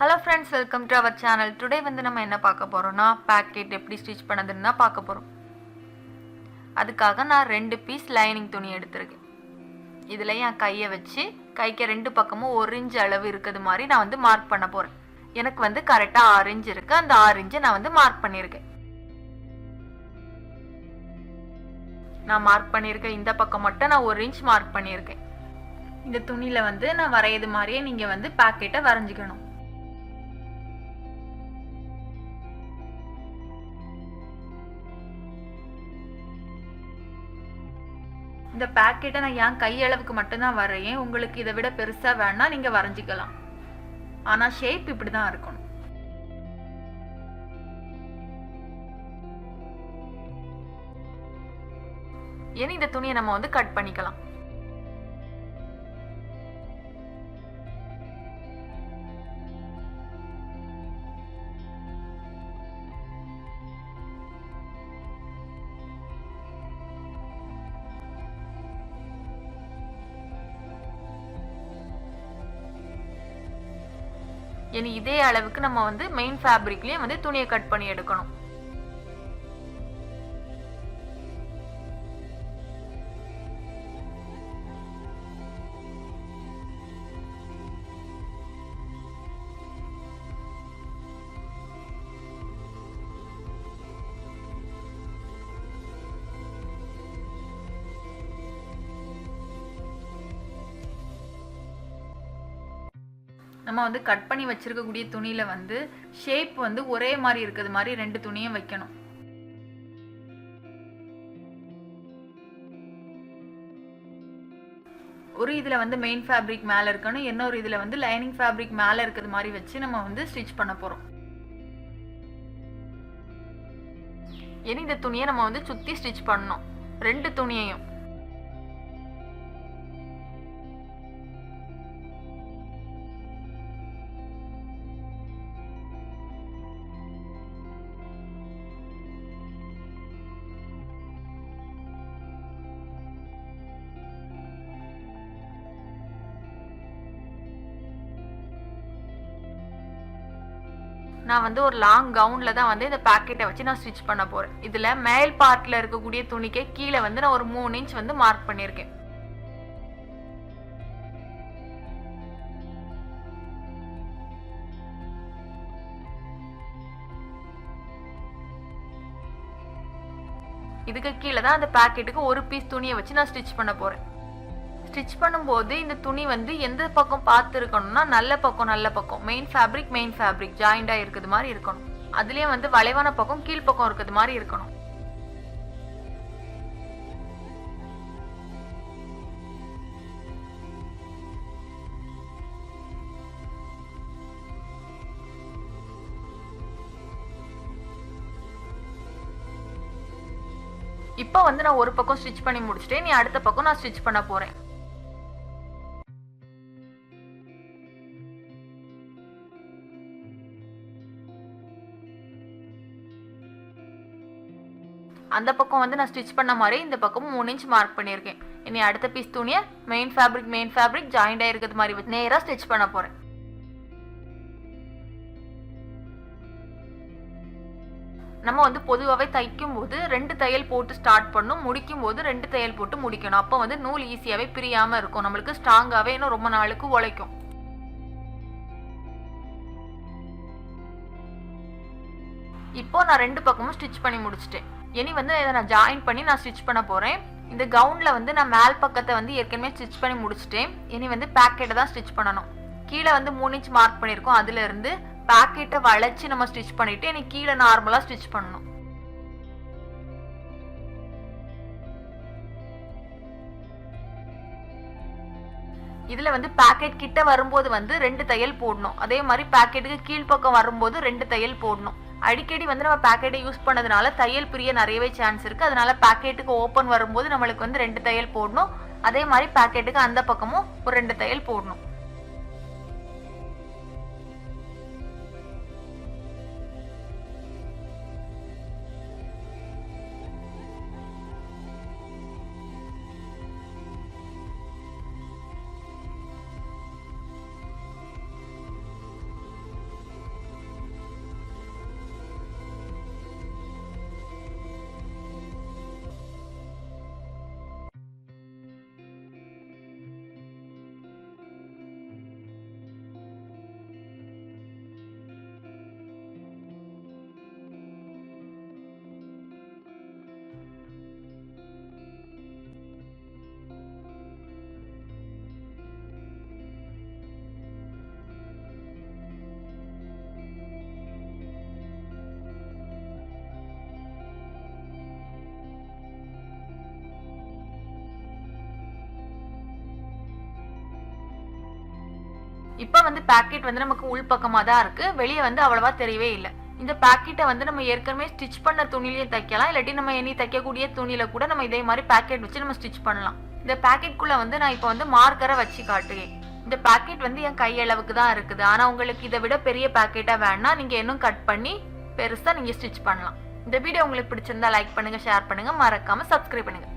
Hello friends, welcome to our channel. Today வந்து நம்ம என்ன பார்க்க போறோம்னா பாக்கெட் எப்படி ஸ்டிட்ச் பண்ணதுன்னு தான் பார்க்க போறோம். அதுக்காக நான் 2 பீஸ் லைனிங் துணி எடுத்துர்க்கேன். இதுல என் கையை வச்சு கைக்கு ரெண்டு பக்கமும் 1 இன்ச் அளவு இருக்குது மாதிரி நான் வந்து மார்க் பண்ண போறேன். எனக்கு வந்து கரெக்ட்டா 6 இன்ச் இருக்கு. அந்த 6 இன்ச் நான் வந்து மார்க் பண்ணிருக்கேன். நான் மார்க் பண்ணிருக்க இந்த பக்கம் மட்டும் நான் 1 இன்ச் மார்க் பண்ணிருக்கேன். இந்த துணியில வந்து நான் வரையது மாதிரியே நீங்க வந்து பாக்கெட்டை வரைஞ்சிக்கணும். இந்த பாக்கெட்டை நான் என் கை அளவுக்கு மட்டும் தான் வரையேன். உங்களுக்கு இதை விட பெருசா வேணா நீங்க வரைஞ்சிக்கலாம். ஆனா ஷேப் இப்படி தான் இருக்கணும். இனி இந்த துணியை நம்ம வந்து கட் பண்ணிக்கலாம். இனி இதே அளவுக்கு நம்ம வந்து மெயின் ஃபேப்ரிக்லயே வந்து துணியை கட் பண்ணி எடுக்கணும். நம்ம வந்து கட் பண்ணி வச்சிருக்கக்கூடிய துணியில வந்து ஷேப் வந்து ஒரே மாதிரி இருக்குது மாதிரி 2 துணியும் வைக்கணும். ஒரு இதுல வந்து மெயின் ஃபேப்ரிக் மேல இருக்கணும், இன்னொரு இதுல வந்து லைனிங் ஃபேப்ரிக் மேல இருக்குது மாதிரி வச்சு நம்ம வந்து ஸ்டிட்ச் பண்ண போறோம். இனி இந்த துணியை நம்ம வந்து சுத்தி ஸ்டிட்ச் பண்ணணும். 2 துணியையும் நான் வந்து ஒரு லாங் கவுன்ல தான் வந்து இந்த பாக்கெட்டை வச்சு நான் ஸ்டிட்ச் பண்ண போறேன். இதுல மேல் பார்ட்ல இருக்கக்கூடிய துணிக்கு கீழே வந்து நான் ஒரு 3 இன்ச் வந்து மார்க் பண்ணிருக்கேன். இதுக்கு கீழே தான் அந்த பாக்கெட்டுக்கு ஒரு பீஸ் துணியை வச்சு நான் ஸ்டிட்ச் பண்ண போறேன். ஸ்டிட்ச் பண்ணும்போது இந்த துணி வந்து எந்த பக்கம் பார்த்து இருக்கணும்னா நல்ல பக்கம் மெயின் ஃபேப்ரிக் ஜாயிண்டா இருக்குது மாதிரி இருக்கணும். அதுலயே வந்து வளைவான பக்கம் கீழ் பக்கம் இருக்குது மாதிரி இருக்கணும். இப்போ வந்து நான் ஒரு பக்கம் ஸ்டிட்ச் பண்ணி முடிச்சிட்டேன். நீ அடுத்த பக்கம் நான் ஸ்டிட்ச் பண்ண போறேன். அந்த பக்கம் வந்து நான் ஸ்டிட்ச் பண்ண மாதிரி இந்த பக்கம் 3 இன்ச் மார்க் பண்ணியிருக்கேன். இனி அடுத்த பீஸ் துணியை மெயின் ஃபேப்ரிக் ஜாயிண்டா இருக்கிறது மாதிரி நேரா ஸ்டிட்ச் பண்ண போறேன். நம்ம வந்து பொதுவாகவே தைக்கும் போது 2 தையல் போட்டு ஸ்டார்ட் பண்ணும், முடிக்கும் போது 2 தையல் போட்டு முடிக்கணும். அப்போ வந்து நூல் ஈஸியாவே பிரியாம இருக்கும், நம்மளுக்கு ஸ்ட்ராங்காவே இன்னும் ரொம்ப நாளுக்கு உழைக்கும். இப்போ நான் 2 பக்கமும் ஸ்டிட்ச் பண்ணி முடிச்சிட்டேன். இனி வந்து இதை நான் ஜாயின் பண்ணி நான் ஸ்டிட்ச் பண்ண போறேன். இந்த கவுன்ல வந்து நான் மேல் பக்கத்தை வந்து ஏற்கனவே ஸ்டிட்ச் பண்ணி முடிச்சிட்டேன். இனி வந்து பாக்கெட்டை தான் ஸ்டிட்ச் பண்ணணும். கீழே வந்து 3 இன்ச் மார்க் பண்ணியிருக்கோம். அதுல இருந்து பாக்கெட்டை வளைச்சு நம்ம ஸ்டிட்ச் பண்ணிட்டு இனி கீழே நார்மலா ஸ்டிட்ச் பண்ணணும். இதுல வந்து பாக்கெட் கிட்ட வரும்போது வந்து 2 தையல் போடணும். அதே மாதிரி பாக்கெட்டுக்கு கீழ்பக்கம் வரும்போது 2 தையல் போடணும். அடிக்கடி வந்து நம்ம பாக்கெட்டை யூஸ் பண்ணதுனால தையல் பிரிய நிறையவே சான்ஸ் இருக்கு. அதனால பாக்கெட்டுக்கு ஓப்பன் வரும்போது நம்மளுக்கு வந்து 2 தையல் போடணும். அதே மாதிரி பாக்கெட்டுக்கு அந்த பக்கமும் ஒரு 2 தையல் போடணும். இப்போ வந்து பாக்கெட் வந்து நமக்கு உள் பக்கமாக தான் இருக்கு, வெளியே வந்து அவ்வளவா தெரியவே இல்லை. இந்த பாக்கெட்டை வந்து நம்ம ஏற்கனவே ஸ்டிச் பண்ண துணியிலே தைக்கலாம், இல்லாட்டி நம்ம இனி தைக்கக்கூடிய துணியில கூட நம்ம இதே மாதிரி பாக்கெட் வச்சு நம்ம ஸ்டிச் பண்ணலாம். இந்த பாக்கெட்குள்ள வந்து நான் இப்போ வந்து மார்க்கரை வச்சு காட்டுவேன். இந்த பாக்கெட் வந்து என் கையளவுக்கு தான் இருக்குது. ஆனா உங்களுக்கு இதை விட பெரிய பாக்கெட்டா வேணா நீங்க இன்னும் கட் பண்ணி பெருசா நீங்க ஸ்டிச் பண்ணலாம். இந்த வீடியோ உங்களுக்கு பிடிச்சிருந்தா லைக் பண்ணுங்க, ஷேர் பண்ணுங்க, மறக்காம சப்ஸ்கிரைப் பண்ணுங்க.